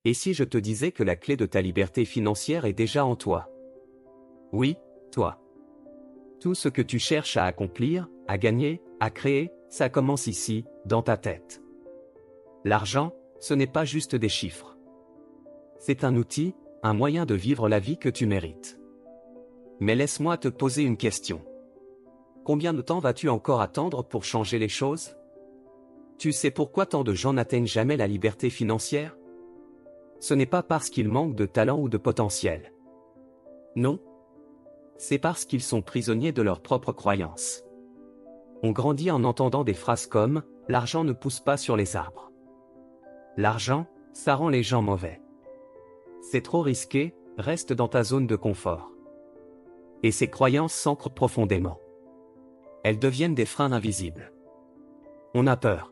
Et si je te disais que la clé de ta liberté financière est déjà en toi? Oui, toi. Tout ce que tu cherches à accomplir, à gagner, à créer, ça commence ici, dans ta tête. L'argent, ce n'est pas juste des chiffres. C'est un outil, un moyen de vivre la vie que tu mérites. Mais laisse-moi te poser une question. Combien de temps vas-tu encore attendre pour changer les choses? Tu sais pourquoi tant de gens n'atteignent jamais la liberté financière? Ce n'est pas parce qu'ils manquent de talent ou de potentiel. Non. C'est parce qu'ils sont prisonniers de leurs propres croyances. On grandit en entendant des phrases comme « l'argent ne pousse pas sur les arbres ». L'argent, ça rend les gens mauvais. C'est trop risqué, reste dans ta zone de confort. Et ces croyances s'ancrent profondément. Elles deviennent des freins invisibles. On a peur.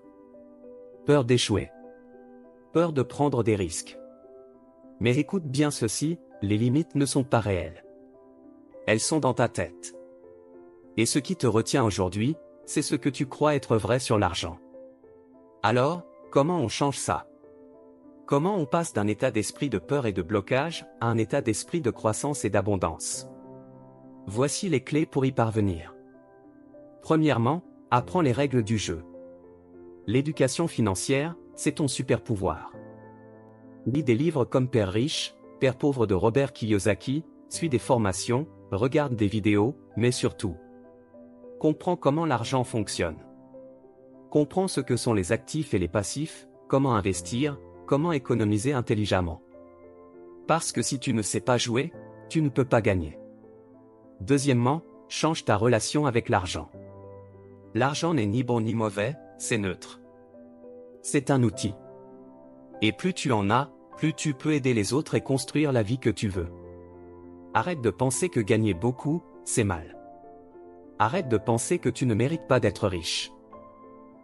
Peur d'échouer. Peur de prendre des risques. Mais écoute bien ceci, les limites ne sont pas réelles. Elles sont dans ta tête. Et ce qui te retient aujourd'hui, c'est ce que tu crois être vrai sur l'argent. Alors, comment on change ça? Comment on passe d'un état d'esprit de peur et de blocage à un état d'esprit de croissance et d'abondance? Voici les clés pour y parvenir. Premièrement, apprends les règles du jeu. L'éducation financière, c'est ton super pouvoir. Lis des livres comme Père riche, Père pauvre de Robert Kiyosaki, suis des formations, regarde des vidéos, mais surtout, comprends comment l'argent fonctionne. Comprends ce que sont les actifs et les passifs, comment investir, comment économiser intelligemment. Parce que si tu ne sais pas jouer, tu ne peux pas gagner. Deuxièmement, change ta relation avec l'argent. L'argent n'est ni bon ni mauvais, c'est neutre. C'est un outil. Et plus tu en as, plus tu peux aider les autres et construire la vie que tu veux. Arrête de penser que gagner beaucoup, c'est mal. Arrête de penser que tu ne mérites pas d'être riche.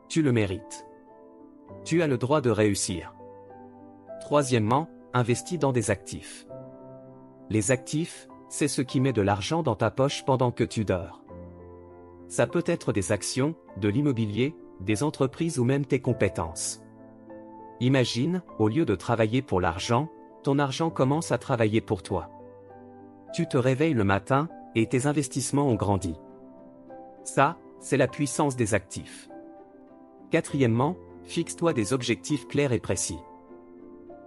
Tu le mérites. Tu as le droit de réussir. Troisièmement, investis dans des actifs. Les actifs, c'est ce qui met de l'argent dans ta poche pendant que tu dors. Ça peut être des actions, de l'immobilier, des entreprises ou même tes compétences. Imagine, au lieu de travailler pour l'argent, ton argent commence à travailler pour toi. Tu te réveilles le matin, et tes investissements ont grandi. Ça, c'est la puissance des actifs. Quatrièmement, fixe-toi des objectifs clairs et précis.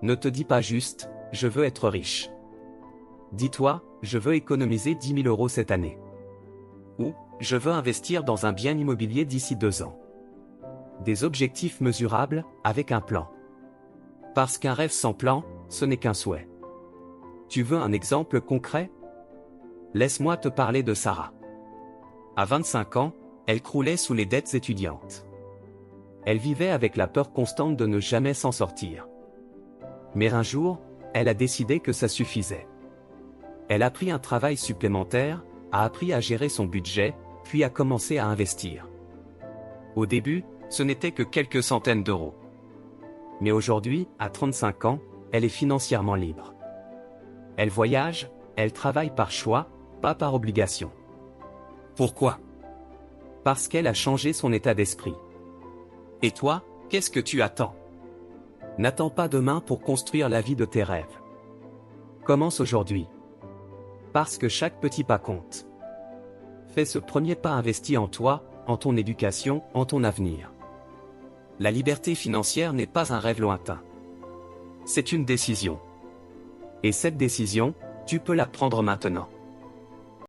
Ne te dis pas juste « je veux être riche ». Dis-toi « je veux économiser 10 000 € cette année ». Ou « je veux investir dans un bien immobilier d'ici 2 ans ». Des objectifs mesurables, avec un plan. Parce qu'un rêve sans plan, ce n'est qu'un souhait. Tu veux un exemple concret? Laisse-moi te parler de Sarah. À 25 ans, elle croulait sous les dettes étudiantes. Elle vivait avec la peur constante de ne jamais s'en sortir. Mais un jour, elle a décidé que ça suffisait. Elle a pris un travail supplémentaire, a appris à gérer son budget, puis a commencé à investir. Au début, ce n'était que quelques centaines d'euros. Mais aujourd'hui, à 35 ans, elle est financièrement libre. Elle voyage, elle travaille par choix, pas par obligation. Pourquoi? Parce qu'elle a changé son état d'esprit. Et toi, qu'est-ce que tu attends? N'attends pas demain pour construire la vie de tes rêves. Commence aujourd'hui. Parce que chaque petit pas compte. Fais ce premier pas investi en toi, en ton éducation, en ton avenir. La liberté financière n'est pas un rêve lointain. C'est une décision. Et cette décision, tu peux la prendre maintenant.